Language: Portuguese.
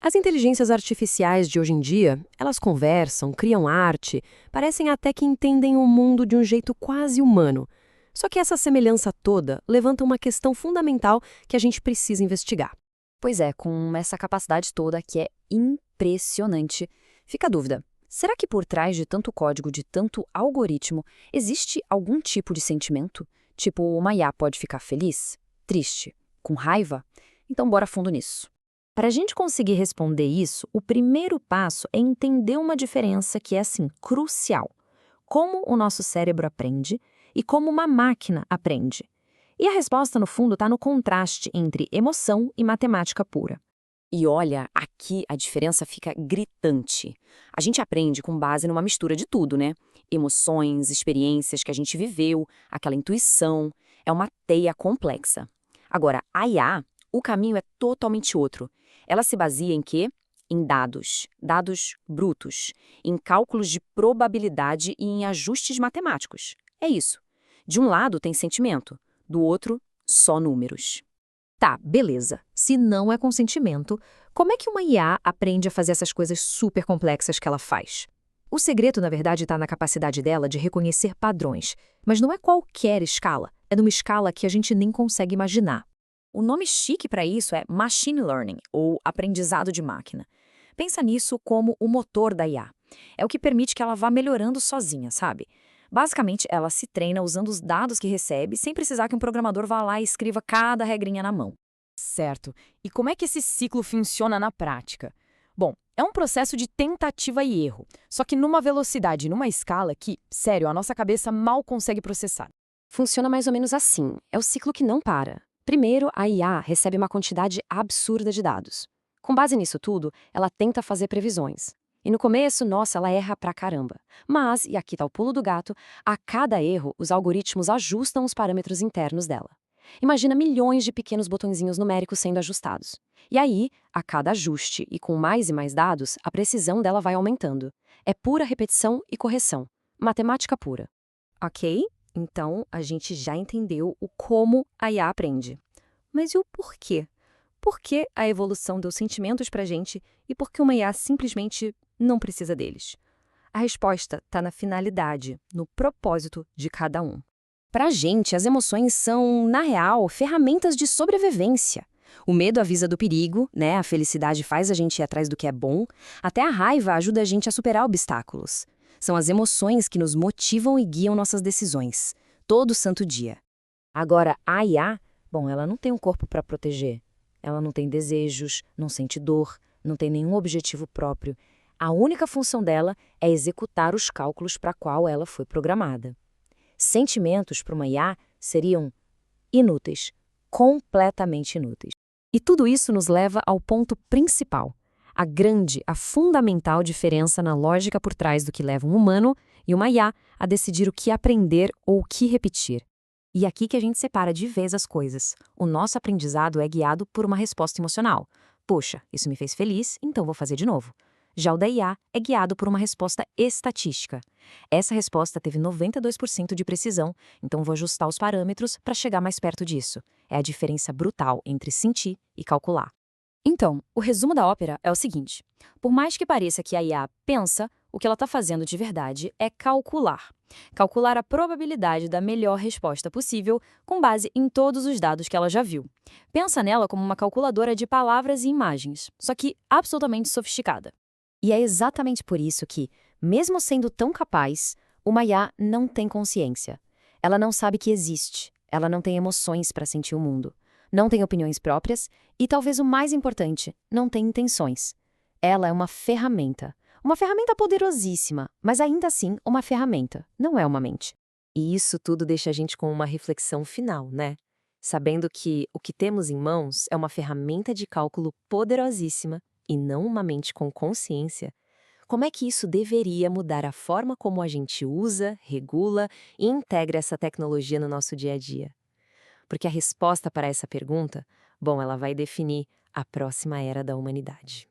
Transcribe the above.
As inteligências artificiais de hoje em dia, elas conversam, criam arte, parecem até que entendem o mundo de um jeito quase humano. Só que essa semelhança toda levanta uma questão fundamental que a gente precisa investigar. Pois é, com essa capacidade toda que é impressionante, fica a dúvida. Será que por trás de tanto código, de tanto algoritmo, existe algum tipo de sentimento? Tipo, uma IA pode ficar feliz, triste, com raiva? Então bora fundo nisso. Para a gente conseguir responder isso, o primeiro passo é entender uma diferença que é, assim, crucial. Como o nosso cérebro aprende e como uma máquina aprende. E a resposta, no fundo, está no contraste entre emoção e matemática pura. E olha, aqui a diferença fica gritante. A gente aprende com base numa mistura de tudo, né? Emoções, experiências que a gente viveu, aquela intuição. É uma teia complexa. Agora, a IA, o caminho é totalmente outro. Ela se baseia em quê? Em dados, dados brutos, em cálculos de probabilidade e em ajustes matemáticos. É isso. De um lado tem sentimento, do outro, só números. Tá, beleza. Se não é consentimento, como é que uma IA aprende a fazer essas coisas super complexas que ela faz? O segredo, na verdade, está na capacidade dela de reconhecer padrões. Mas não é qualquer escala, é numa escala que a gente nem consegue imaginar. O nome chique para isso é Machine Learning, ou aprendizado de máquina. Pensa nisso como o motor da IA. É o que permite que ela vá melhorando sozinha, sabe? Basicamente, ela se treina usando os dados que recebe, sem precisar que um programador vá lá e escreva cada regrinha na mão. Certo. E como é que esse ciclo funciona na prática? Bom, é um processo de tentativa e erro, só que numa velocidade, e numa escala que, sério, a nossa cabeça mal consegue processar. Funciona mais ou menos assim. É o ciclo que não para. Primeiro, a IA recebe uma quantidade absurda de dados. Com base nisso tudo, ela tenta fazer previsões. E no começo, nossa, ela erra pra caramba. Mas, e aqui tá o pulo do gato, a cada erro, os algoritmos ajustam os parâmetros internos dela. Imagina milhões de pequenos botõezinhos numéricos sendo ajustados. E aí, a cada ajuste e com mais e mais dados, a precisão dela vai aumentando. É pura repetição e correção. Matemática pura. Ok? Então, a gente já entendeu o como a IA aprende. Mas e o porquê? Por que a evolução deu sentimentos pra gente e por que uma IA simplesmente não precisa deles? A resposta está na finalidade, no propósito de cada um. Pra gente, as emoções são, na real, ferramentas de sobrevivência. O medo avisa do perigo, né? A felicidade faz a gente ir atrás do que é bom. Até a raiva ajuda a gente a superar obstáculos. São as emoções que nos motivam e guiam nossas decisões, todo santo dia. Agora, a IA, bom, ela não tem um corpo para proteger. Ela não tem desejos, não sente dor, não tem nenhum objetivo próprio. A única função dela é executar os cálculos para qual ela foi programada. Sentimentos para uma IA seriam inúteis, completamente inúteis. E tudo isso nos leva ao ponto principal, a grande, a fundamental diferença na lógica por trás do que leva um humano e uma IA a decidir o que aprender ou o que repetir. E aqui que a gente separa de vez as coisas. O nosso aprendizado é guiado por uma resposta emocional. Poxa, isso me fez feliz, então vou fazer de novo. Já o da IA é guiado por uma resposta estatística. Essa resposta teve 92% de precisão, então vou ajustar os parâmetros para chegar mais perto disso. É a diferença brutal entre sentir e calcular. Então, o resumo da ópera é o seguinte: por mais que pareça que a IA pensa, o que ela está fazendo de verdade é calcular. Calcular a probabilidade da melhor resposta possível com base em todos os dados que ela já viu. Pensa nela como uma calculadora de palavras e imagens, só que absolutamente sofisticada. E é exatamente por isso que, mesmo sendo tão capaz, uma IA não tem consciência. Ela não sabe que existe, ela não tem emoções para sentir o mundo, não tem opiniões próprias e, talvez o mais importante, não tem intenções. Ela é uma ferramenta poderosíssima, mas ainda assim uma ferramenta, não é uma mente. E isso tudo deixa a gente com uma reflexão final, né? Sabendo que o que temos em mãos é uma ferramenta de cálculo poderosíssima e não uma mente com consciência, como é que isso deveria mudar a forma como a gente usa, regula e integra essa tecnologia no nosso dia a dia? Porque a resposta para essa pergunta, bom, ela vai definir a próxima era da humanidade.